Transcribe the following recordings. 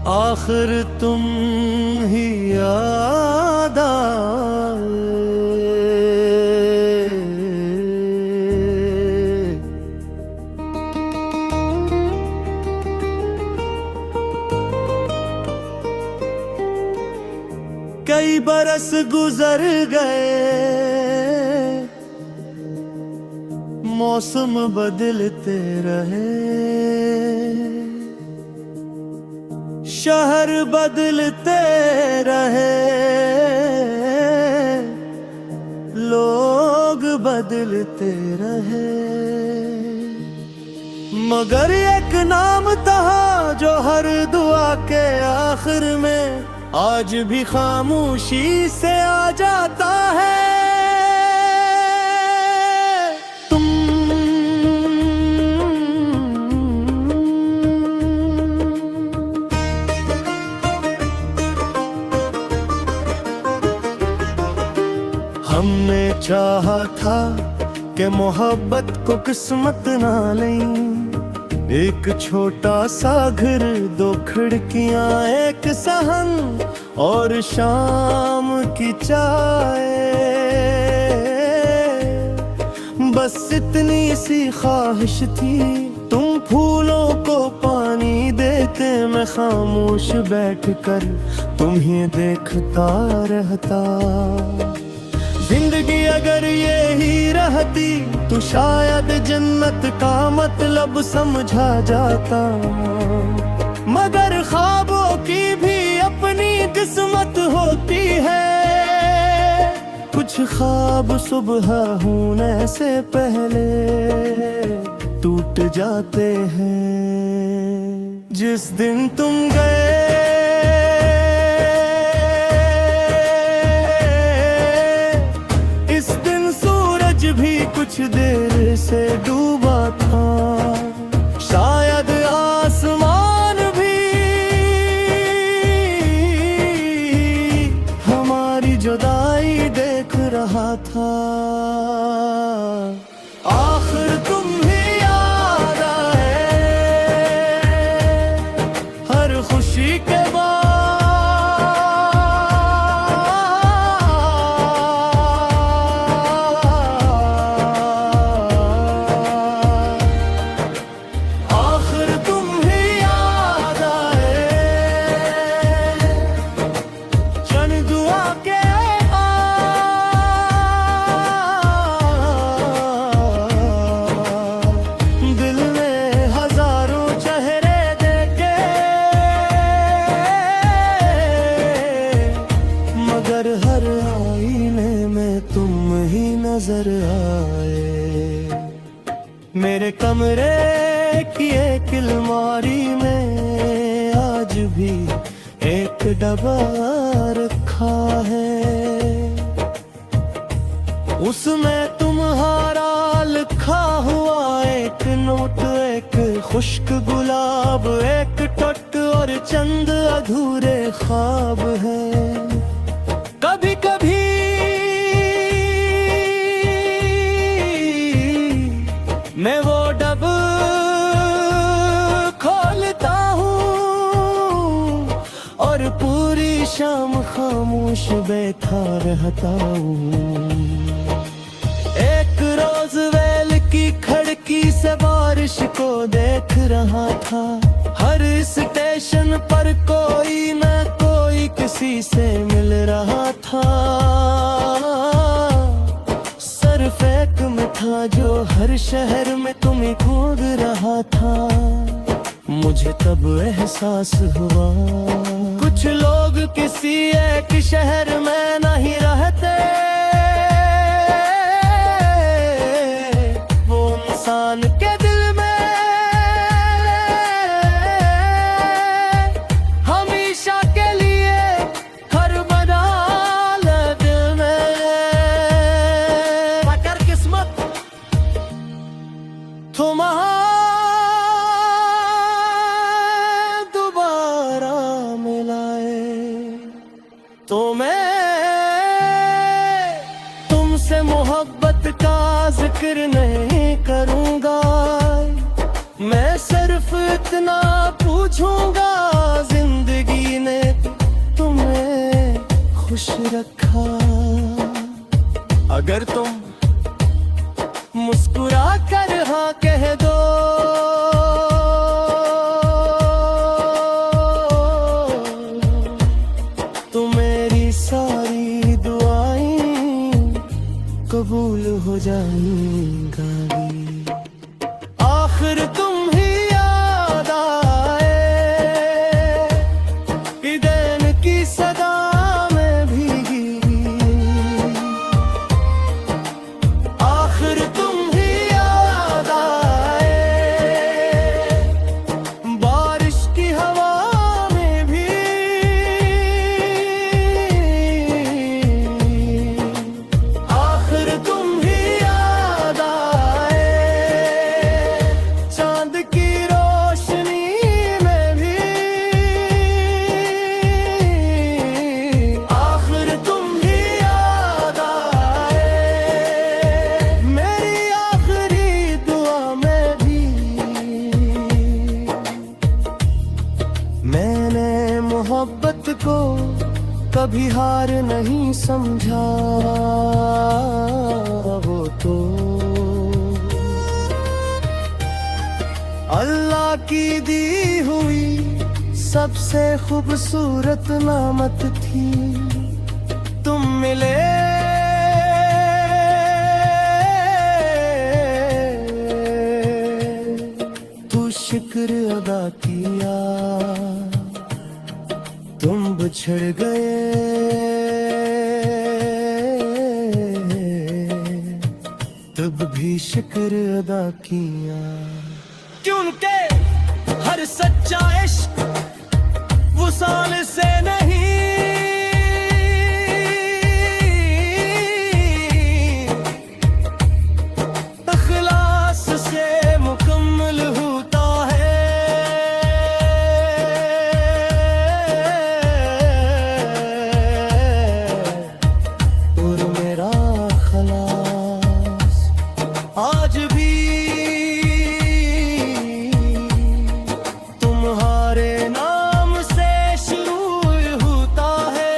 आखिर तुम ही याद आए। कई बरस गुजर गए, मौसम बदलते रहे, शहर बदलते रहे, लोग बदलते रहे, मगर एक नाम था जो हर दुआ के आखिर में आज भी खामोशी से आ जाता है। हमने चाहा था कि मोहब्बत को किस्मत ना लें, एक छोटा सा घर, दो खिड़कियां, एक सहन और शाम की चाय, बस इतनी सी ख्वाहिश थी। तुम फूलों को पानी देते, मैं खामोश बैठकर तुम्हें देखता रहता। जिंदगी अगर यही रहती तो शायद जन्नत का मतलब समझा जाता, मगर ख्वाबों की भी अपनी किस्मत होती है। कुछ ख्वाब सुबह होने से पहले टूट जाते हैं। जिस दिन तुम गए कुछ देर से डूबा था, शायद आसमान भी हमारी जुदाई देख रहा था। आखिर तुम ही याद आए, हर खुशी के बाद हर आईने में तुम ही नजर आए। मेरे कमरे की एक अलमारी में आज भी एक डब्बा रखा है, उसमें तुम्हारा लिखा हुआ एक नोट, एक खुश्क गुलाब, एक टट और चंद अधूरे ख्वाब हैं। कभी कभी मैं वो डब खोलता हूँ और पूरी शाम खामोश बैठा रहता हूँ। एक रोज वेल की खिड़की से बारिश को देख रहा था, हर स्टेशन पर कोई न कोई किसी से मिल रहा था। सिर्फ एक में था जो हर शहर में तुम्हें खोज रहा था। मुझे तब एहसास हुआ कुछ लोग किसी एक शहर में नहीं रहते, वो इंसान के दिल में हमेशा के लिए घर बना ले दिल में। मगर किस्मत तुम्हारा दोबारा मिलाए तो मैं तुमसे मोहब्बत का जिक्र नहीं करूंगा। मैं सिर्फ इतना पूछूंगा, जिंदगी ने तुम्हें खुश रखा? अगर तुम मुस्कुरा कर हाँ कह दो, तो मेरी सारी दुआएं कबूल हो जाएंगी। आखिर तुम ही याद आए, ईदेन की सदा में भीगी। आखिर तुम ही याद आए, बारिश की हवा में भी। आखिर तुम ही याद आए, चांद की रोशनी में भी। आखिर तुम ही याद आए, मेरी आखिरी दुआ में भी। मैंने मोहब्बत को कभी हार नहीं समझा, वो तो अल्लाह की दी हुई सबसे खूबसूरत नामत थी। तुम मिले तू शुक्र अदा किया, तुम बिछड़ गए तब भी शुक्र अदा किया। क्योंकि हर सच्चा इश्क वसाल से नहीं, इखलास से मुकम्मल होता है। और मेरा खलास आज भी तुम्हारे नाम से शुरू होता है।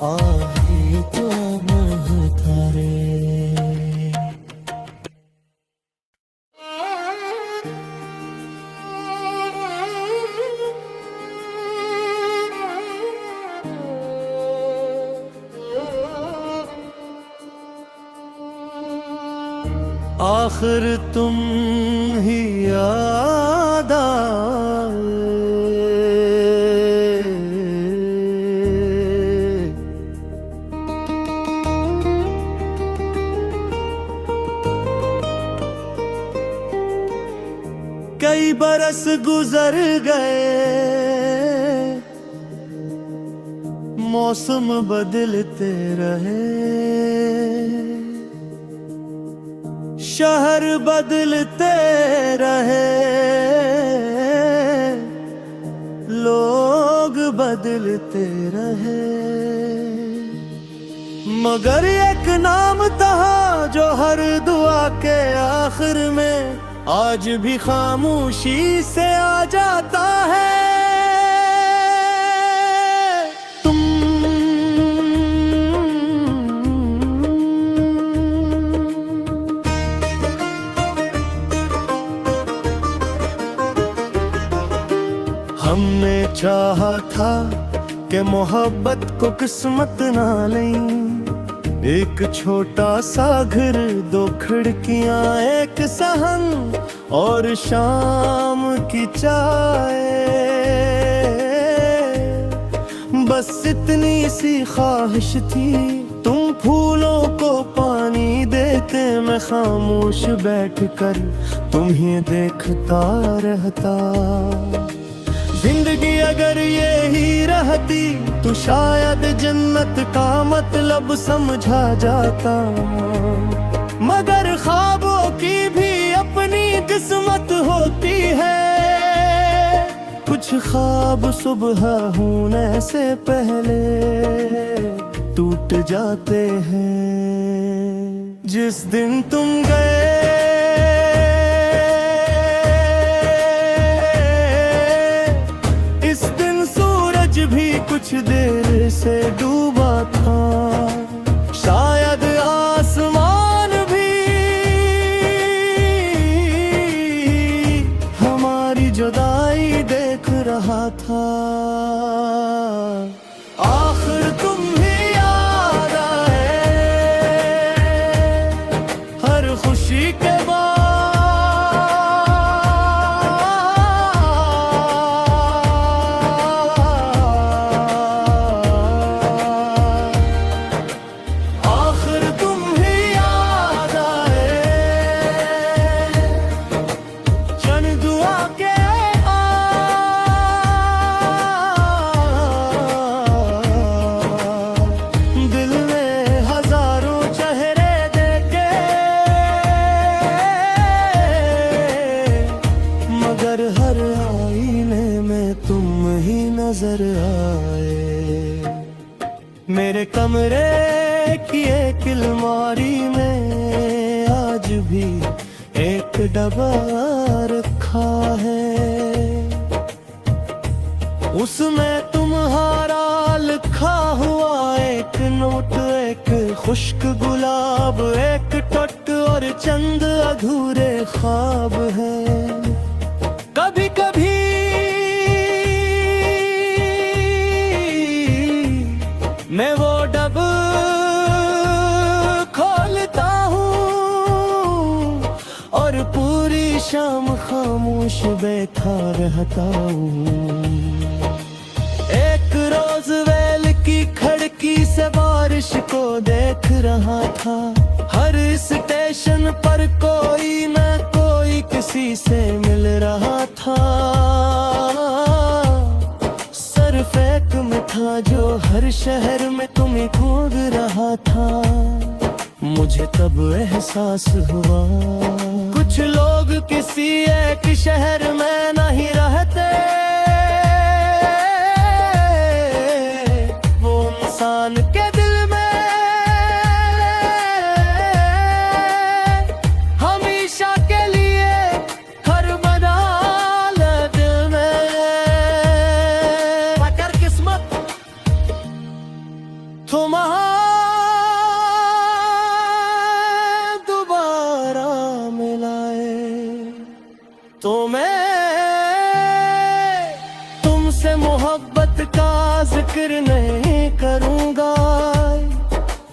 आही तो तारे। आखिर तुम ही याद आए, कई बरस गुजर गए, मौसम बदलते रहे, शहर बदलते रहे, लोग बदलते रहे, मगर एक नाम था जो हर दुआ के आखिर में आज भी खामोशी से आ जाता है। हमने चाहा था कि मोहब्बत को किस्मत ना लें, एक छोटा सा घर, दो खिड़कियां, एक सहन और शाम की चाय। बस इतनी सी ख्वाहिश थी, तुम फूलों को पानी देते, मैं खामोश बैठकर तुम्हें देखता रहता। जिंदगी अगर यही रहती तो शायद जन्नत का मतलब समझा जाता, मगर ख्वाबों की भी अपनी किस्मत होती है। कुछ ख्वाब सुबह होने से पहले टूट जाते हैं। जिस दिन तुम गए इस दिन सूरज भी कुछ देर से डूबा था। शायद आसमान भी हमारी जुदाई देख रहा था। आखिर तुम ही याद आए हर खुशी के बाद। आखिर तुम ही याद आए जन दुआ के हर आईने में तुम ही नजर आए। मेरे कमरे की एक अलमारी में आज भी एक डब्बा रखा है। उसमें तुम्हारा लिखा हुआ एक नोट, एक खुश्क गुलाब, एक टट और चंद अधूरे ख्वाब हैं। कभी कभी मैं वो डब खोलता हूँ और पूरी शाम खामोश बैठा रहता हूँ। एक रोज वेल की खिड़की से बारिश को देख रहा था। हर स्टेशन पर कोई न कोई किसी से मिल रहा था। सर फेक में था जो हर शहर में तुम्हें ढूंढ रहा था। मुझे तब एहसास हुआ कुछ लोग किसी एक शहर में नहीं रहते। वो इंसान के दिल में हमेशा के लिए घर बना ले दिल में। मगर किस्मत तुम्हारा दोबारा मिलाए तो मैं तुमसे मोहब्बत का जिक्र नहीं करूंगा।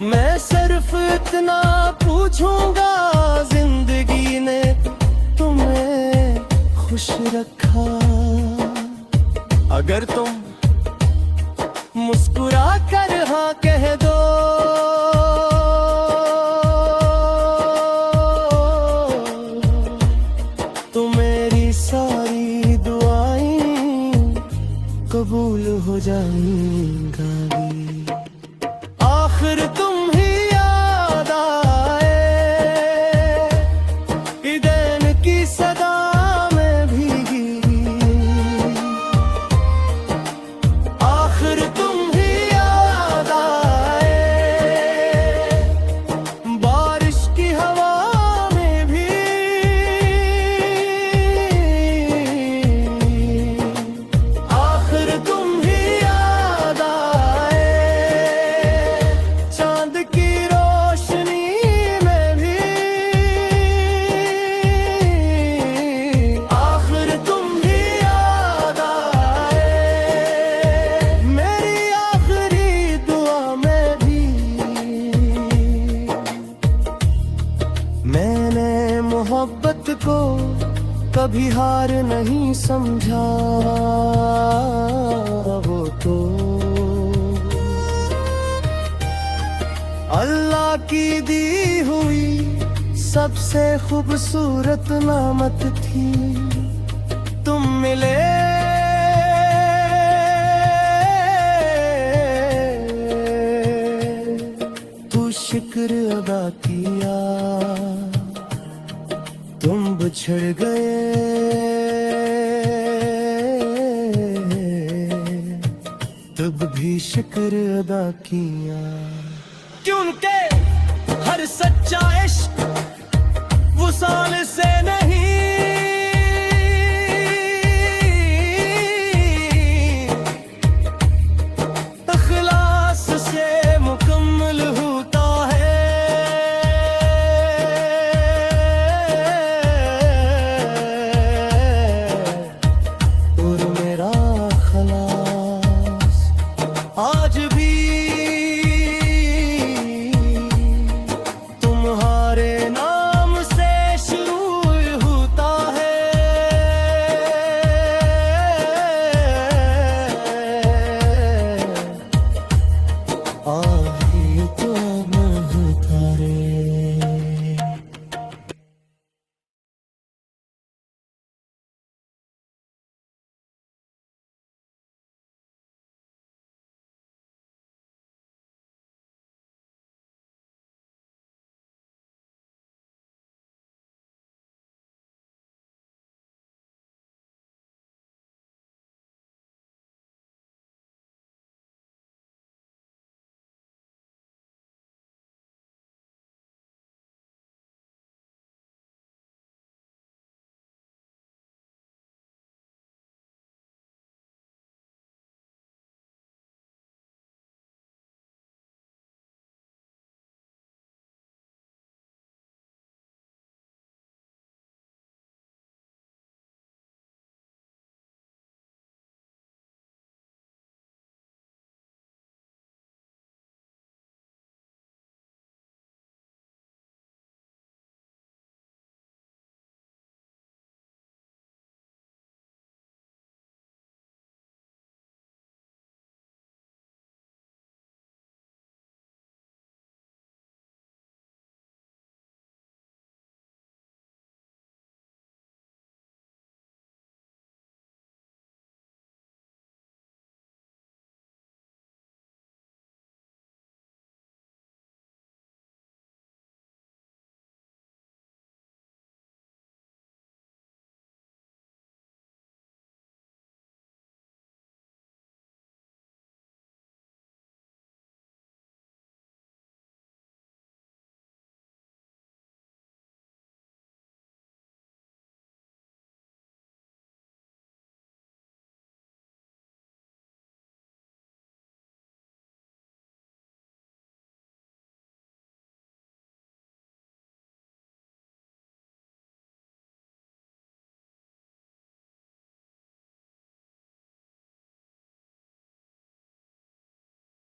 मैं सिर्फ इतना पूछूंगा, जिंदगी ने तुम्हें खुश रखा? अगर तुम मुस्कुरा कर हाँ कह दो तो मेरी सारी दुआएं कबूल हो जाएंगी। आखिर तुम ही याद आए ईदेन की सदा में भीगी। आखिर तुम ही याद आए बारिश की हवा में भी। आखिर तुम ही याद आए चांद की रोशनी में भी। आखिर तुम ही याद आए मेरी आखिरी दुआ में भी। मैंने मोहब्बत को कभी हार नहीं समझा। वो तो अल्लाह की दी हुई सबसे खूबसूरत नामत थी। तुम मिले तू शुक्र अदा किया। तुम बिछड़ गए तब भी शिक्र अदा किया। क्योंकि हर सच्चा इश्क वसाल से